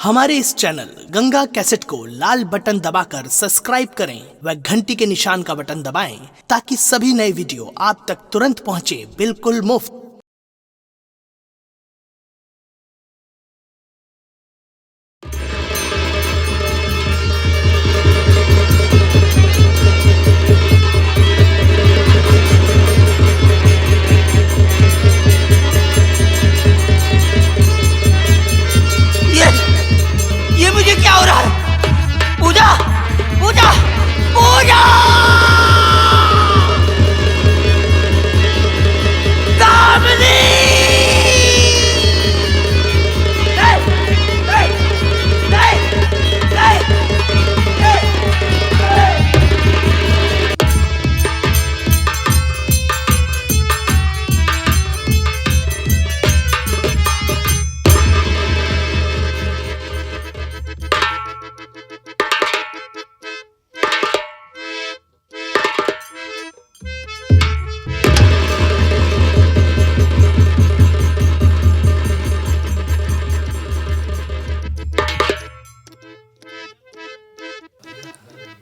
हमारे इस channel Ganga cassette को लाल बटन दबाकर सब्सक्राइब करें व घंटी के निशान का बटन दबाएं ताकि सभी नए वीडियो आप तक तुरंत पहुंचे बिल्कुल मुफ्त। ये मुझे क्या हो रहा है? पूजा पूजा पूजा कामनी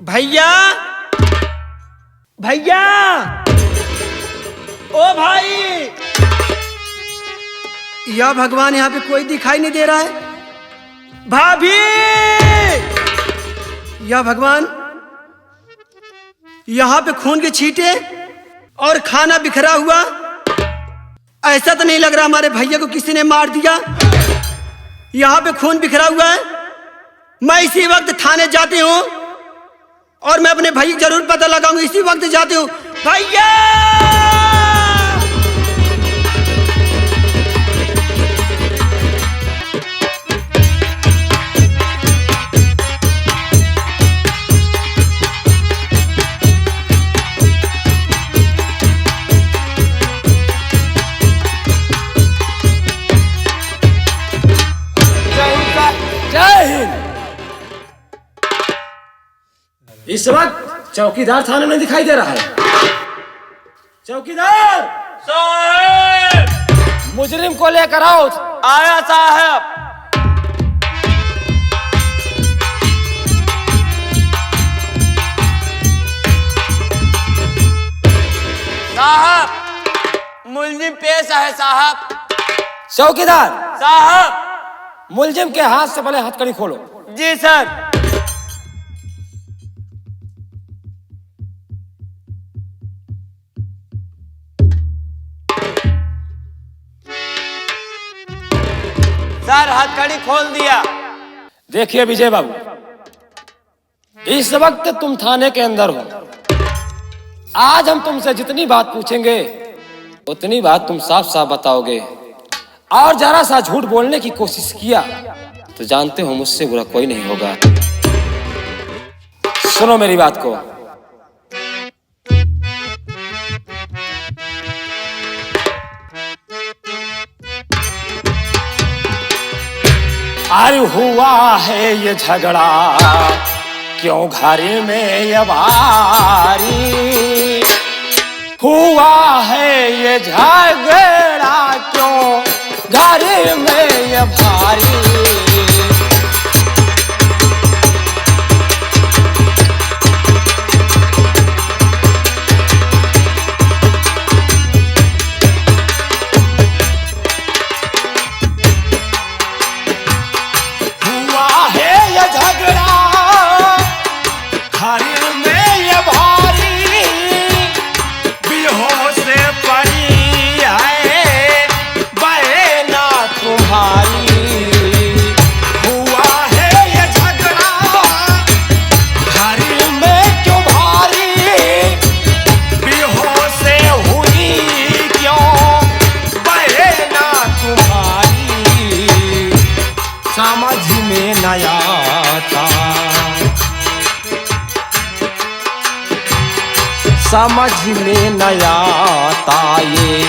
भैया भैया ओ भाई, या भगवान यहाँ पे कोई दिखाई नहीं दे रहा है। भाभी, या भगवान, यहाँ पे खून के छींटे और खाना बिखरा हुआ। ऐसा तो नहीं लग रहा हमारे भैया को किसी ने मार दिया। यहाँ पे खून बिखरा हुआ है। मैं इसी वक्त थाने जाती हूँ और मैं अपने भाई जरूर पता लगाऊंगा। इसी वक्त जाती हूँ। भैया जय हिंद। इस वक्त चौकीदार थाने में दिखाई दे रहा है। चौकीदार साहब, मुजरिम को लेकर आओ। आया साहब। साहब, मुलजिम पेश है साहब। चौकीदार साहब। मुलजिम के हाथ से पहले हथकड़ी खोलो। जी सर। सर, हथकड़ी खोल दिया। देखिए विजय बाबू, इस वक्त तुम थाने के अंदर हो। आज हम तुमसे जितनी बात पूछेंगे उतनी बात तुम साफ साफ बताओगे, और जरा सा झूठ बोलने की कोशिश किया तो जानते हो मुझसे बुरा कोई नहीं होगा। सुनो मेरी बात को। अरे हुआ है ये झगड़ा क्यों घर में ये भारी, हुआ है ये झगड़ा क्यों घर में ये भारी। समझ में न आता ये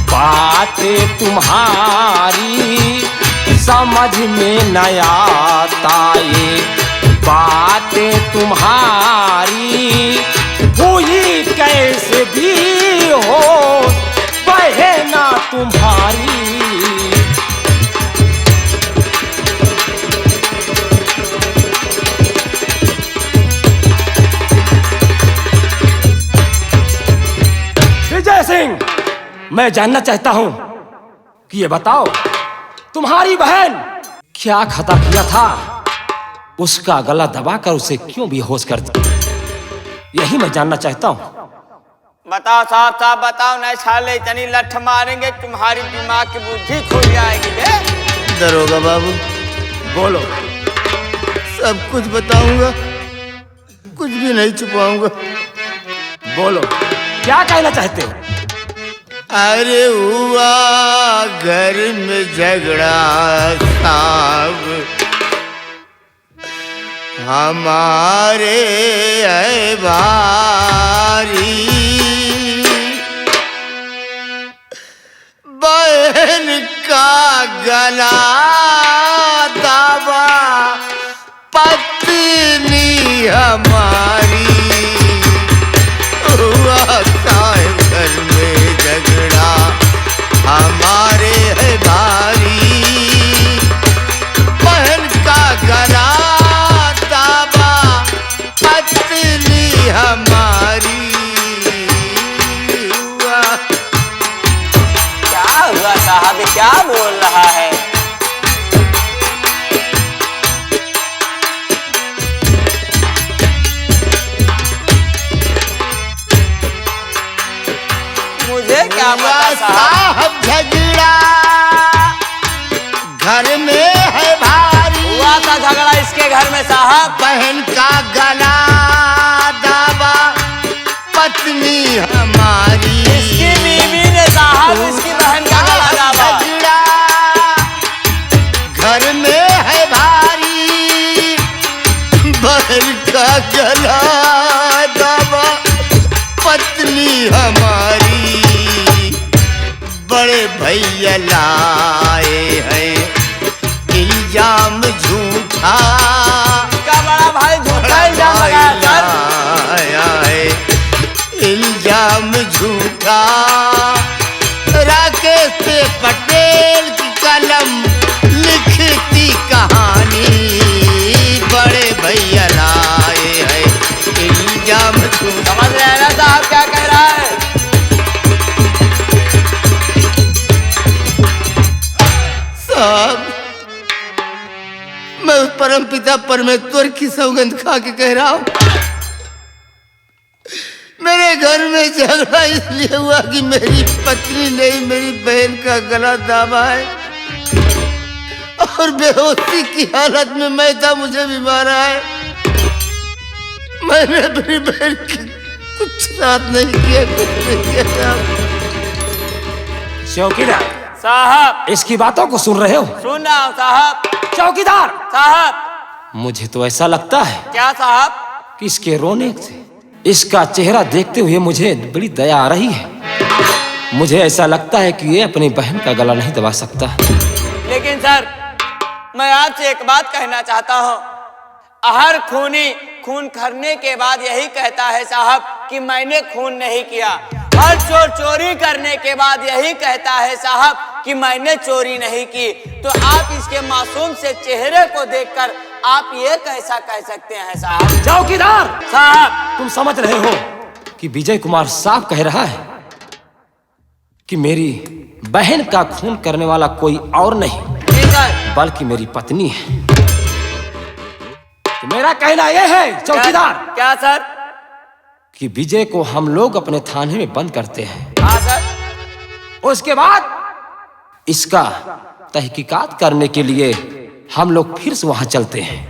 बातें तुम्हारी, समझ में न आता ये बातें तुम्हारी। हुई कैसे भी हो बहना तुम्हारी। मैं जानना चाहता हूं कि ये बताओ तुम्हारी बहन क्या खता किया था, उसका गला दबाकर उसे क्यों बेहोश कर दिया, यही मैं जानना चाहता हूं। बताओ साहब, साहब बताओ, नहीं साले इतनी लठ मारेंगे तुम्हारी दिमाग की बुद्धि खो जाएगी बे। दरोगा बाबू, बोलो। सब कुछ बताऊंगा, कुछ भी नहीं छुपाऊंगा। बोलो, क्या कहना चाहते हो? अरे हुआ घर में झगड़ा साहब, हमारे है भारी, बहन का गला दावा पत्नी हमारी, हुआ साहब घर में झगड़ा हमारे है भारी, बहन का गला दावा पत्नी हमारी, हुआ। क्या हुआ साहब, क्या बोल रहा है? मुझे क्या पता साहब। झगड़ा घर में है भारी, हुआ था झगड़ा इसके घर में साहब, बहन का गला दावा पत्नी हमारी, इसकी बीवी ने साहब इसकी बहन का गला दाबा। झगड़ा घर में है भारी, बहन का गला दावा पत्नी हमारी, बड़े भैया लाए हैं इल्जाम झूठा, का बड़ा भाई झूठा इल्जाम लगाया सर। आया है इल्जाम झूठा, राकेश पटेल की कलम लिखती कहानी, बड़े भैया लाए हैं इल्जाम झूठा। समझ रहे हैं ना साहब क्या कह रहा है? साहब, मैं उस परम पिता परमेश्वर की सौगंध खा के कह रहा हूं, मेरे घर में झगड़ा इसलिए हुआ कि मेरी पत्नी ने मेरी बहन का गला दाबा है, और बेहोशी की हालत में मैं था, मुझे भी मारा है। मैंने अपनी बहन की कुछ साथ नहीं किया, कुछ नहीं किया। चौकीदार साहब, इसकी बातों को सुन रहे हो? सुन रहा हूं साहब। चौकीदार साहब, मुझे तो ऐसा लगता है क्या साहब? कि इसके रोने से, इसका चेहरा देखते हुए मुझे बड़ी दया आ रही है। मुझे ऐसा लगता है कि ये अपनी बहन का गला नहीं दबा सकता। लेकिन सर, मैं आपसे एक बात कहना चाहता हूँ, हर खूनी खून करने के बाद यही कहता है साहब कि मैंने खून नहीं किया, हर चोर चोरी करने के बाद यही कहता है साहब कि मैंने चोरी नहीं की। तो आप इसके मासूम से चेहरे को देखकर आप ये कैसा कह सकते हैं साहब? चौकीदार साहब, तुम समझ रहे हो कि विजय कुमार साहब कह रहा है कि मेरी बहन का खून करने वाला कोई और नहीं बल्कि मेरी पत्नी है। तो मेरा कहना यह है चौकीदार, क्या सर? कि विजय को हम लोग अपने थाने में बंद करते हैं। हाँ सर। उसके बाद इसका तहकीकात करने के लिए हम लोग फिर से वहां चलते हैं।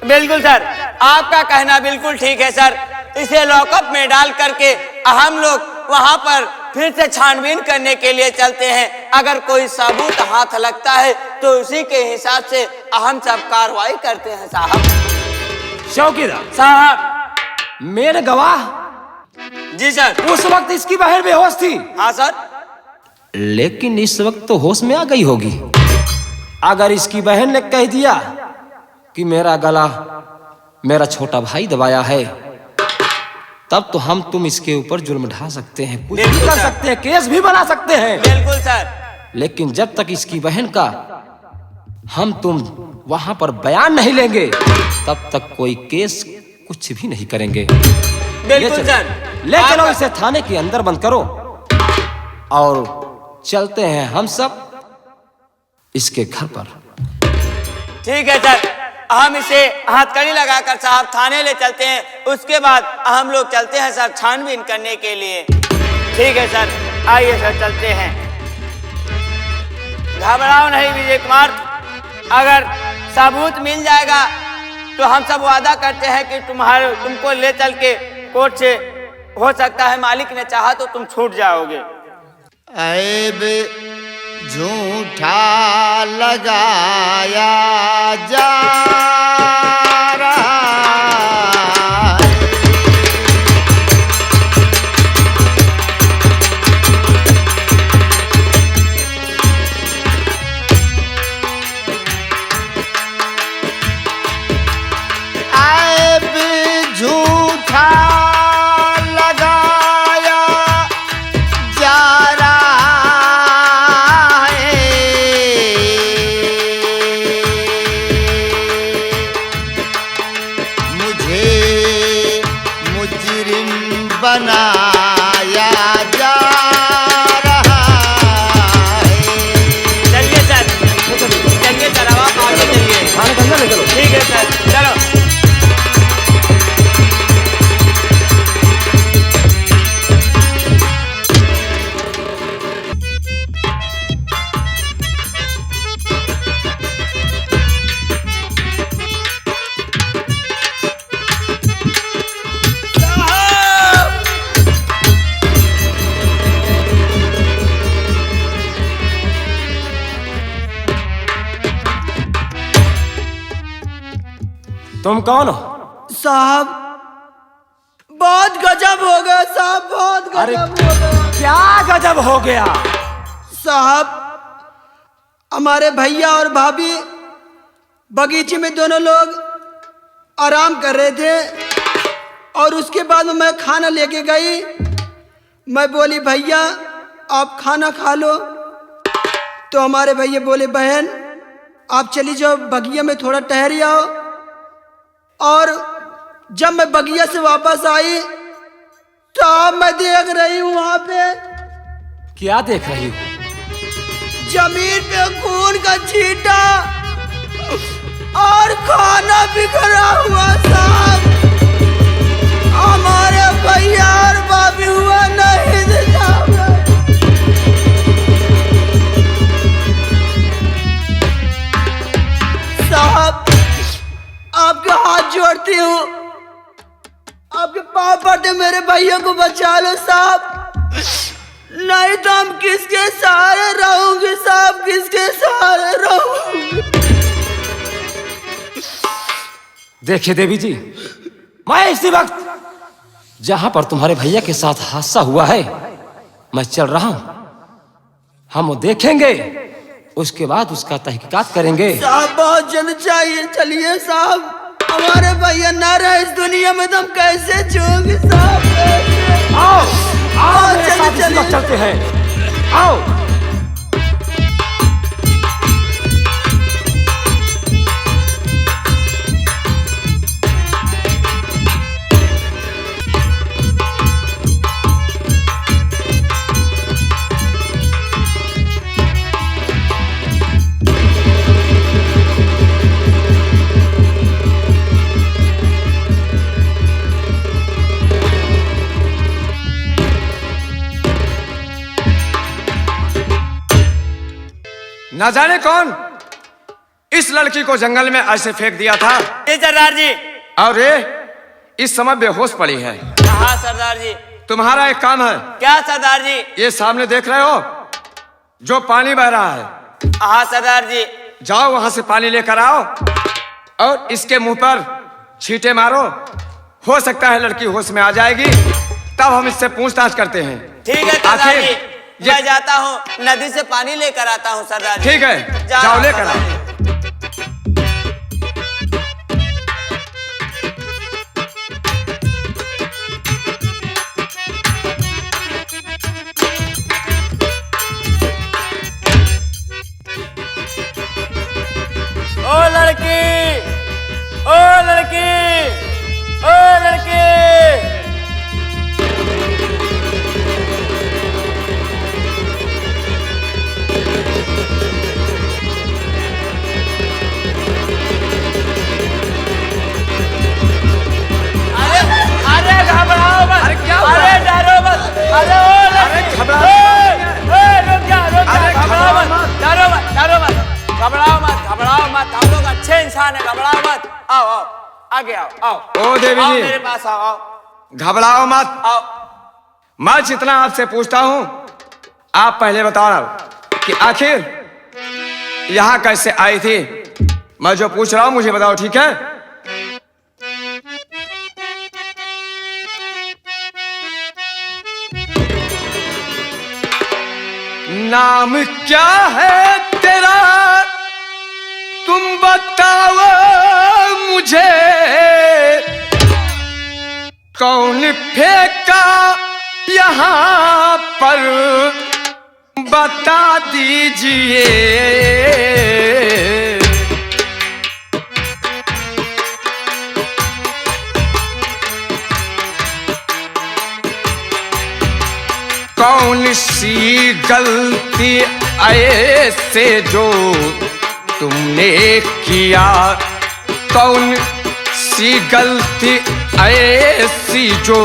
बिल्कुल सर, आपका कहना बिल्कुल ठीक है सर। इसे लॉकअप में डाल करके हम लोग वहां पर फिर से छानबीन करने के लिए चलते हैं। अगर कोई सबूत हाथ लगता है तो उसी के हिसाब से हम सब कार्रवाई करते हैं साहब। चौकीदार साहब। मेरे गवाह जी सर। उस वक्त इसकी बहन बेहोश थी। हाँ सर। लेकिन इस वक्त तो होश में आ गई होगी। अगर इसकी बहन ने कह दिया कि मेरा गला मेरा छोटा भाई दबाया है, तब तो हम तुम इसके ऊपर जुल्म ढा सकते हैं, कुछ भी कर सकते हैं, केस भी बना सकते हैं। बिल्कुल सर। लेकिन जब तक इसकी बहन का हम तुम वहां पर बयान नहीं लेंगे, तब तक कोई केस कुछ भी नहीं करेंगे। बिल्कुल सर। ले चलो इसे थाने के अंदर बंद करो। और चलते हैं हम सब इसके घर पर। ठीक है सर, हम इसे हथकड़ी लगाकर साहब थाने ले चलते हैं, उसके बाद हम लोग चलते हैं सर छानबीन करने के लिए। ठीक है सर, आइए सर चलते हैं। घबराओ नहीं विजय कुमार, अगर सबूत मिल जाएगा तो हम सब वादा करते हैं कि तुमको ले चल के कोर्ट से, हो सकता है मालिक ने चाहा तो तुम छूट जाओगे। ऐब झूठा लगाया जा रहा है। ऐब झूठा लगाया जा रहा है। मुझे मुजरिम बनाया जा रहा है। चलिए सर, चलिए सर, अब आप आगे चलिए। थाने के अंदर ले चलो। ठीक है सर, चलो। तुम कौन हो? साहब बहुत गजब हो गया साहब, बहुत अरे गजब हो गया क्या गजब हो गया? साहब। हमारे भैया और भाभी बगीचे में दोनों लोग आराम कर रहे थे और उसके बाद में मैं खाना लेके गई। मैं बोली भैया आप खाना खा लो, तो हमारे भैया बोले बहन आप चली जाओ बगिया में थोड़ा ठहर आओ। और जब मैं बगिया से वापस आई तो अब मैं देख रही हूं वहां पे क्या देख रही हो? जमीन पे खून का छींटा और खाना बिखरा हुआ साहब। हमारे भैया और भाभी हुआ नहीं थे साहब। साहब आपके हाथ जोड़ती हूँ, आपके पाँव पड़ते, मेरे भैया को बचा लो साहब, नहीं तो हम किसके सहारे रहूंगे साहब, किसके सहारे रहूंगे। देखिए देवी जी, मैं इसी वक्त जहां पर तुम्हारे भैया के साथ हादसा हुआ है मैं चल रहा हूं। हम वो देखेंगे, उसके बाद उसका तहकीकात करेंगे। साहब बहुत जल्द चाहिए, चलिए साहब, हमारे भैया ना रहे इस दुनिया में तो हम कैसे जिएंगे साहब, कैसे? आओ आओ मेरे चलिए, साथ इसी वक्त चलते हैं, आओ। न जाने कौन इस लड़की को जंगल में ऐसे फेंक दिया था। जी सरदार जी। और ये इस समय बेहोश पड़ी है। हाँ सरदार जी। तुम्हारा एक काम है। क्या सरदार जी? ये सामने देख रहे हो जो पानी बह रहा है? हाँ सरदार जी। जाओ वहां से पानी लेकर आओ और इसके मुंह पर छींटे मारो, हो सकता है लड़की होश में आ जाएगी, तब हम इससे पूछताछ करते हैं। ठीक है सरदार आखिर जी, मैं जाता हूँ नदी से पानी लेकर आता हूँ सरदार जी। ठीक है, जाओ लेकर आओ। ओ लड़की, ओ लड़की, ओ लड़की। घबरा रुक जा अरे घबराओ मत, डरो मत, घबराओ मत, हम लोग अच्छे इंसान है, घबराओ मत। आओ आगे आओ। ओ देवी आओ जी। मेरे पास आओ। घबराओ मत। आओ। मैं जितना आपसे पूछता हूं आप पहले बताओ कि आखिर यहां कैसे आई थी। मैं जो पूछ रहा हूं मुझे बताओ, ठीक है? नाम क्या है तेरा तुम बताओ मुझे, कौन फेंका यहाँ पर बता दीजिए। कौन सी गलती ऐसे जो तुमने किया, कौन सी गलती ऐसी जो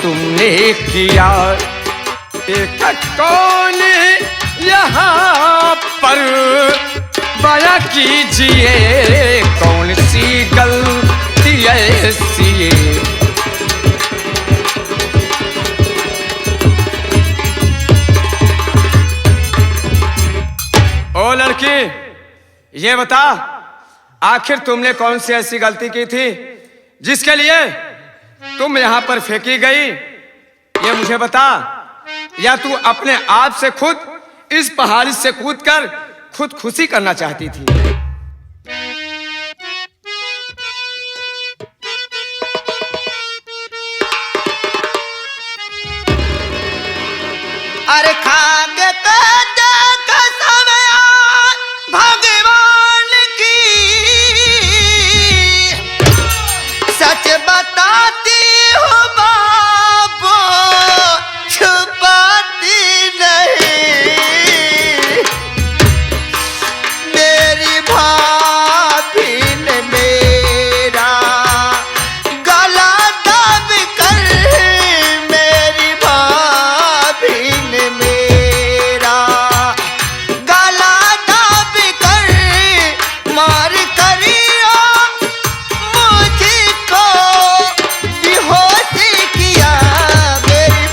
तुमने किया, एक कौन यहाँ पर बया कीजिए, कौन सी गलती ऐसी। ओ लड़की ये बता आखिर तुमने कौन सी ऐसी गलती की थी जिसके लिए तुम यहां पर फेंकी गई, ये मुझे बता। या तू अपने आप से खुद इस पहाड़ी से कूदकर खुद खुशी करना चाहती थी? अरे खाके काटा कसम भगवान की, सच बताती हूँ बाबू छुपाती नहीं। मेरी भाभी ने मेरा गला दब कर, मेरी भाभी ने मेरा गला दब कर मार करिया मुझको बेहोश किया। मेरी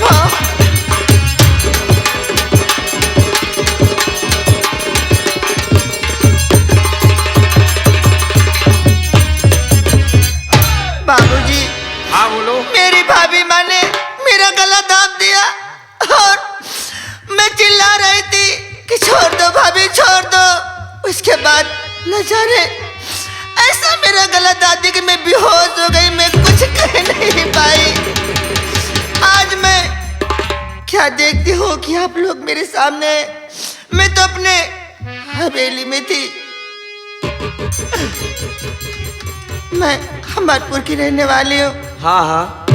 बाबूजी, हाँ बोलो। मेरी भाभी माँ ने मेरा गला दाब दिया और मैं चिल्ला रही थी कि छोड़ दो भाभी छोड़ दो। उसके बाद न जाने ऐसा मेरा गला दाब दिया कि मैं बेहोश हो गई, मैं कुछ कह नहीं पाई। आज मैं क्या देखती हूँ कि आप लोग मेरे सामने, मैं तो अपने हवेली में थी। मैं हमारपुर की रहने वाली हूँ। हाँ हाँ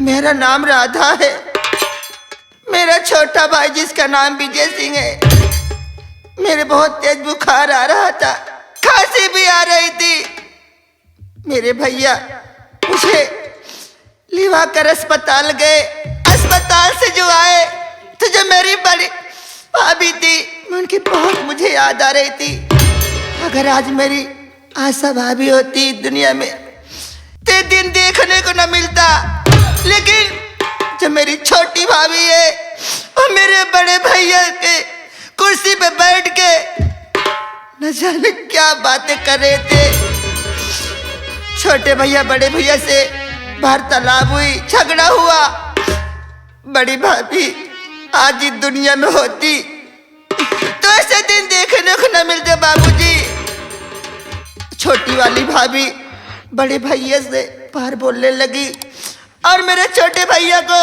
मेरा नाम राधा है। मेरा छोटा भाई जिसका नाम विजय सिंह है, मेरे बहुत तेज बुखार आ रहा था, खांसी भी आ रही थी। मेरे भैया मुझे लिवा कर अस्पताल गए। अस्पताल से जो आए तो जो मेरी बड़ी भाभी थी, उनकी बहुत मुझे याद आ रही थी। अगर आज मेरी आशा भाभी होती दुनिया में ते दिन देखने को न मिलता। लेकिन जो मेरी छोटी भाभी है वो मेरे बड़े भैया के कुर्सी पे बैठ के न जाने क्या बातें कर रहे थे। छोटे भैया बड़े भैया से वार्तालाप हुई, झगड़ा हुआ। बड़ी भाभी आज इस दुनिया में होती तो ऐसे दिन देखने को न मिलते बाबूजी। छोटी वाली भाभी बड़े भैया से बाहर बोलने लगी और मेरे छोटे भैया को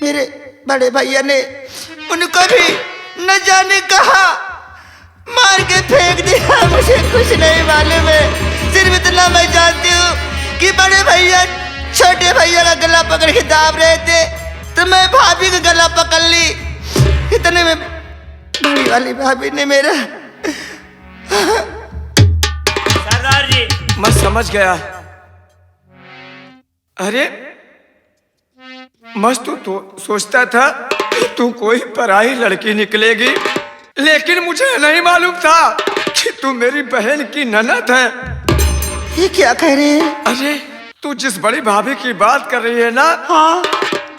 मेरे बड़े भैया ने उनको भी न जाने कहा मार के फेंक दिया। मुझे कुछ नहीं मालूम है, सिर्फ इतना मैं जानती हूँ कि बड़े भैया छोटे भैया का गला पकड़ के दाब रहे थे तो मैं भाभी का गला पकड़ ली। इतने में बड़ी वाली भाभी ने मेरा सरदार जी। मैं समझ गया। अरे मस्त तो सोचता था कि तू कोई पराई लड़की निकलेगी, लेकिन मुझे नहीं मालूम था कि तू मेरी बहन की ननद है। ये क्या कह रहे हैं? अरे तू जिस बड़ी भाभी की बात कर रही है ना, हाँ,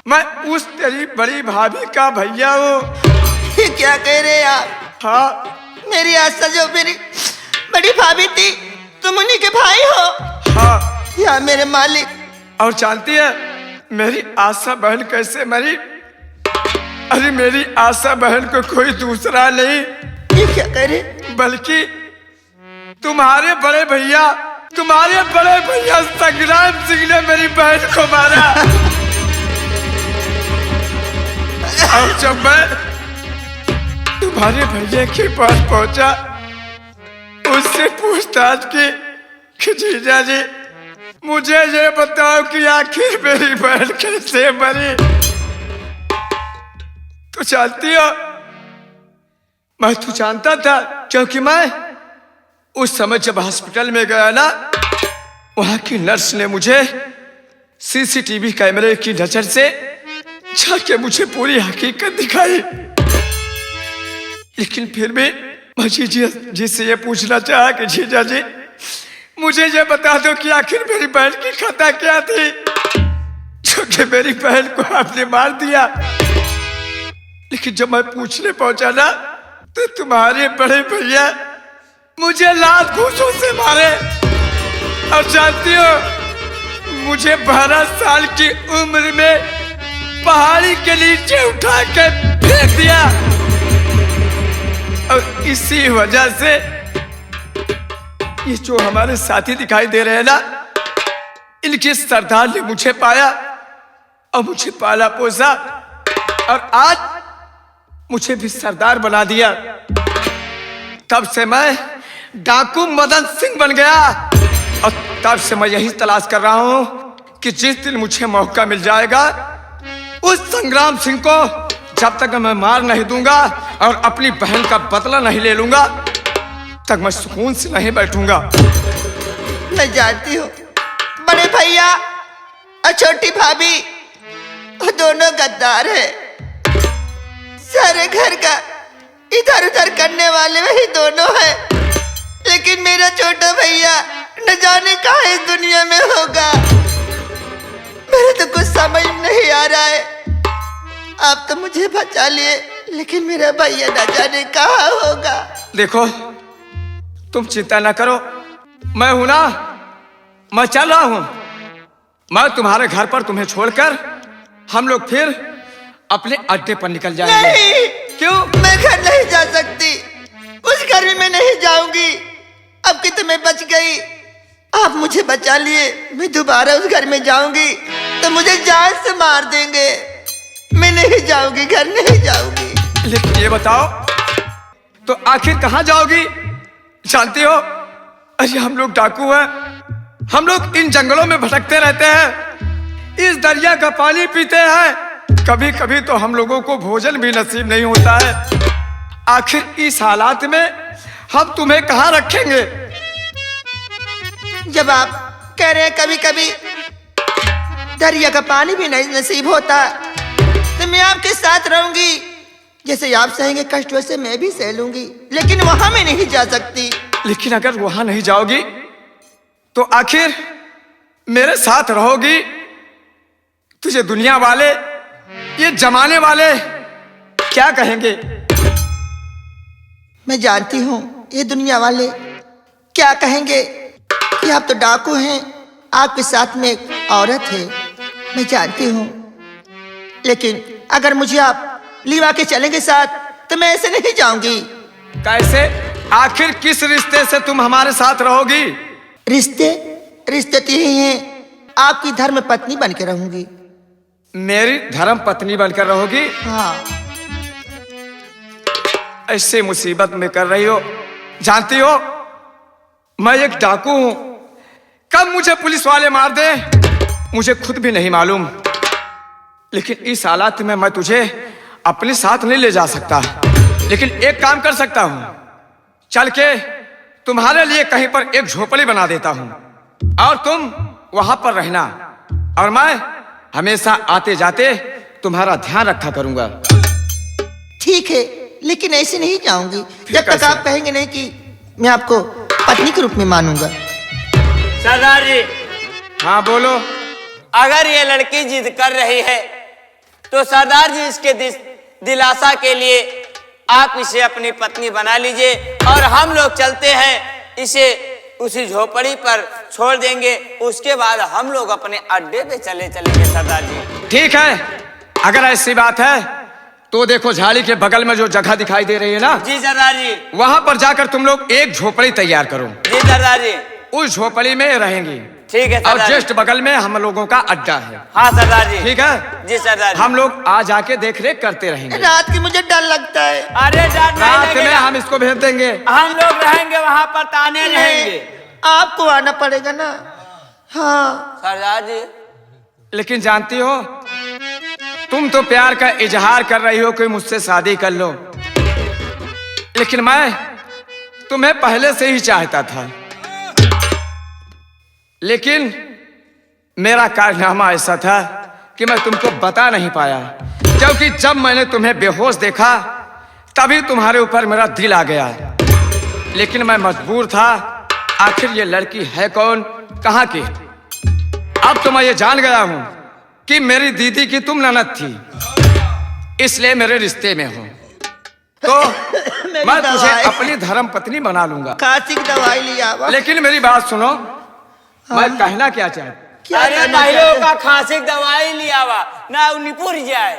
मैं उस तेरी बड़ी भाभी का भैया हूँ। ये क्या कह रहे हैं आप? हाँ मेरी आशा जो मेरी बड़ी भाभी थी, तुम उन्हीं के भाई हो? हाँ। या मेरे मालिक। और जानती है मेरी आशा बहन कैसे मरी? अरे मेरी आशा बहन को कोई दूसरा नहीं, ये क्या कह रहे? बल्कि तुम्हारे बड़े भैया संग्राम सिंह ने मेरी बहन को मारा। और जब मैं तुम्हारे भैया के पास पहुंचा, उससे पूछताछ की कि जीजा जी मुझे ये बताओ कि आखिर मेरी बहन कैसे मरी। तो जानती हो, मैं तो जानता था, क्योंकि मैं उस समय जब हॉस्पिटल में गया ना, वहां की नर्स ने मुझे सीसीटीवी कैमरे की नजर से जाके मुझे पूरी हकीकत दिखाई। लेकिन फिर भी मैं जी से ये पूछना चाहा कि जीजा जी मुझे ये बता दो कि आखिर मेरी बहन की खता क्या थी, जो कि मेरी बहन को आपने मार दिया। लेकिन जब मैं पूछने पहुंचा ना, तो तुम्हारे बड़े भैया मुझे लात घूंसों से मारे। और जानती हो, मुझे 12 साल की उम्र में पहाड़ी के नीचे उठा के फेंक दिया। और इसी वजह से ये जो हमारे साथी दिखाई दे रहे हैं ना, इनके सरदार ने मुझे पाया और मुझे पाला पोसा, और आज मुझे भी सरदार बना दिया। तब से मैं डाकू मदन सिंह बन गया, और तब से मैं यही तलाश कर रहा हूं कि जिस दिन मुझे मौका मिल जाएगा, उस संग्राम सिंह को जब तक मैं मार नहीं दूंगा और अपनी बहन का बदला नहीं ले लूंगा, तक मैं सुकून से नहीं बैठूंगा। मैं जानती हूँ बड़े भैया और छोटी भाभी दोनों गद्दार है। सारे घर का इधर उधर करने वाले वही दोनों है। लेकिन मेरा छोटा भैया न जाने कहाँ इस दुनिया में होगा। मेरे तो कुछ समझ नहीं आ रहा है। आप तो मुझे बचा लिए, लेकिन मेरा भैया न जाने कहाँ होगा। देखो, तुम चिंता ना करो, मैं हूं ना, मैं चल रहा हूं। मैं तुम्हारे घर पर तुम्हें छोड़कर हम लोग फिर अपने अड्डे पर निकल जाएंगे। नहीं, क्यों? मैं घर नहीं जा सकती, उस घर में मैं नहीं जाऊंगी। अब कि तुम्हें बच गई, आप मुझे बचा लिए, मैं दोबारा उस घर में जाऊंगी तो मुझे जान से मार देंगे। मैं नहीं जाऊंगी, घर नहीं जाऊंगी। लेकिन ये बताओ, तो आखिर कहाँ जाओगी? जानती हो, अरे हम लोग डाकू हैं, हम लोग इन जंगलों में भटकते रहते हैं, इस दरिया का पानी पीते हैं। कभी कभी तो हम लोगों को भोजन भी नसीब नहीं होता है। आखिर इस हालात में हम तुम्हें कहाँ रखेंगे? जब आप कह रहे हैं कभी कभी दरिया का पानी भी नहीं नसीब होता, तो मैं आपके साथ रहूंगी। जैसे आप सहेंगे कष्ट, वैसे मैं भी सह लूंगी, लेकिन वहां मैं नहीं जा सकती। लेकिन अगर वहां नहीं जाओगी तो आखिर मेरे साथ रहोगी। तुझे दुनिया वाले, ये जमाने वाले क्या कहेंगे? मैं जानती हूँ ये दुनिया वाले क्या कहेंगे कि आप तो डाकू हैं, आपके साथ में एक औरत है। मैं जानती हूँ, लेकिन अगर मुझे आप लिवा के चलेंगे साथ, तो मैं ऐसे नहीं जाऊंगी। कैसे? आखिर किस रिश्ते से तुम हमारे साथ रहोगी? रिश्ते तो यही हैं, आपकी धर्म पत्नी बन के रहूंगी। मेरी धर्म पत्नी बनकर रहोगी? हाँ। ऐसे मुसीबत में कर रही हो। जानती हो, मैं एक डाकू हूं, कब मुझे पुलिस वाले मार दे मुझे खुद भी नहीं मालूम। लेकिन इस हालात में मैं तुझे अपने साथ नहीं ले जा सकता, लेकिन एक काम कर सकता हूं, चल के तुम्हारे लिए कहीं पर एक झोपड़ी बना देता हूं और तुम वहां पर रहना, और मैं हमेशा आते जाते तुम्हारा ध्यान रखा करूंगा। ठीक है, लेकिन ऐसे नहीं जाऊंगी जब तक कैसे? आप कहेंगे नहीं कि मैं आपको पत्नी के रूप में मानूंगा। सरदार जी, हाँ बोलो। अगर ये लड़की जिद कर रही है तो सरदार जी इसके दिलासा के लिए आप इसे अपनी पत्नी बना लीजिए और हम लोग चलते हैं, इसे उसी झोपड़ी पर छोड़ देंगे। उसके बाद हम लोग अपने अड्डे पे चलेंगे सरदार जी। ठीक है, अगर ऐसी बात है तो देखो झाड़ी के बगल में जो जगह दिखाई दे रही है ना, जी सरदार जी। वहां पर जाकर तुम लोग एक झोपड़ी तैयार करो। जी सरदार जी। उस झोपड़ी में रहेंगी। ठीक है और सरदार जी। जस्ट बगल में हम लोगों का अड्डा है। हाँ सरदार जी। ठीक है, जी सरदार जी। हम लोग आ जाके देख रेख करते रहेंगे। रात की मुझे डर लगता है। अरे डर नहीं रात में लगेगा। हम इसको भेज देंगे। हम लोग रहेंगे वहाँ पर, ताने रहेंगे। आपको आना पड़ेगा ना। हाँ सरदार जी। लेकिन जानती हो, तुम तो प्यार का इजहार कर रही हो कि मुझसे शादी कर लो, लेकिन मैं तुम्हें पहले से ही चाहता था। लेकिन मेरा कारनामा ऐसा था कि मैं तुमको बता नहीं पाया, क्योंकि जब मैंने तुम्हें बेहोश देखा तभी तुम्हारे ऊपर मेरा दिल आ गया। लेकिन मैं मजबूर था, आखिर ये लड़की है कौन, कहाँ की। अब तो मैं ये जान गया हूं कि मेरी दीदी की तुम ननद थी, इसलिए मेरे रिश्ते में हो, तो मैं तुझे दवाई। अपनी धर्म पत्नी बना लूंगा। खांसी की दवाई लिया हुआ। लेकिन मेरी बात सुनो, मैं कहना क्या चाहता, क्या अरे कहना पहले चाहते? का खांसी की दवाई लिया हुआ ना निपुर जाए।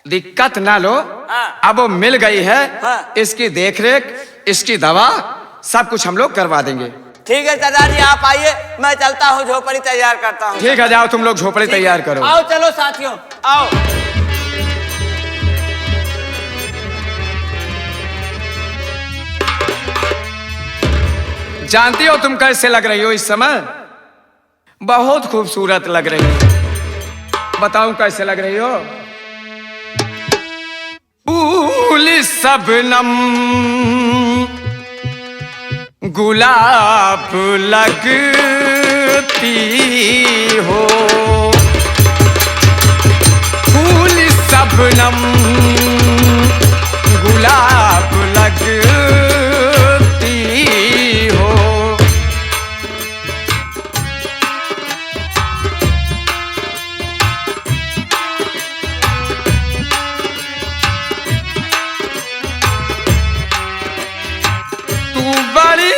दिक्कत ना लो। हाँ। अब वो मिल गई है। हाँ। इसकी देखरेख, इसकी दवा, सब कुछ हम लोग करवा देंगे। ठीक है सरदार जी, आप आइए, मैं चलता हूँ, झोपड़ी तैयार करता हूँ। ठीक है, जाओ तुम लोग झोपड़ी तैयार करो। आओ चलो साथियों, आओ। जानती हो तुम कैसे लग रही हो इस समय? बहुत खूबसूरत लग रही हो। बताऊं कैसे लग रही हो? फूल सबनम गुलाब लगती हो, फूल सबनम गुलाब लगती हो। तू बड़ी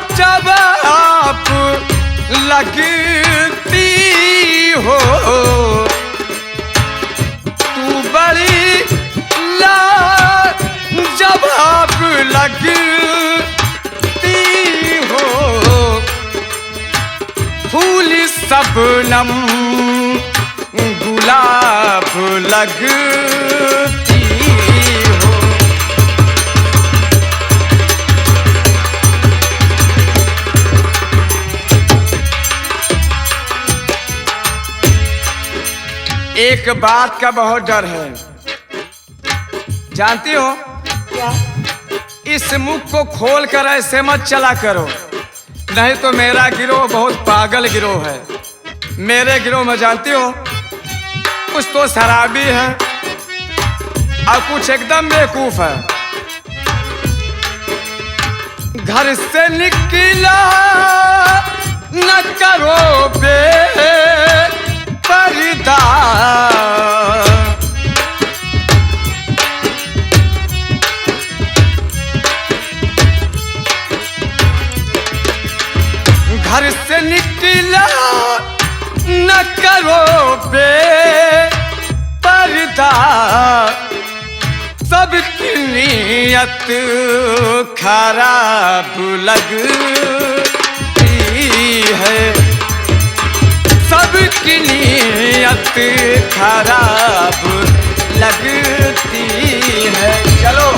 लाजवाब लगती हो, तू बड़ी लाजवाब लगती हो, फूल सबनम गुलाब लगती हो। एक बात का बहुत डर है, जानती हो? क्या? इस मुख को खोल कर ऐसे मत चला करो, नहीं तो मेरा गिरोह बहुत पागल गिरोह है। मेरे गिरोह में जानती हो, कुछ तो शराबी है और कुछ एकदम बेवकूफ है। घर से निकला न करो बेपर्दा, घर से निकला न करो बेपर्दा, सबकी नीयत खराब लगती है, सबकी नीयत खराब लगती है। चलो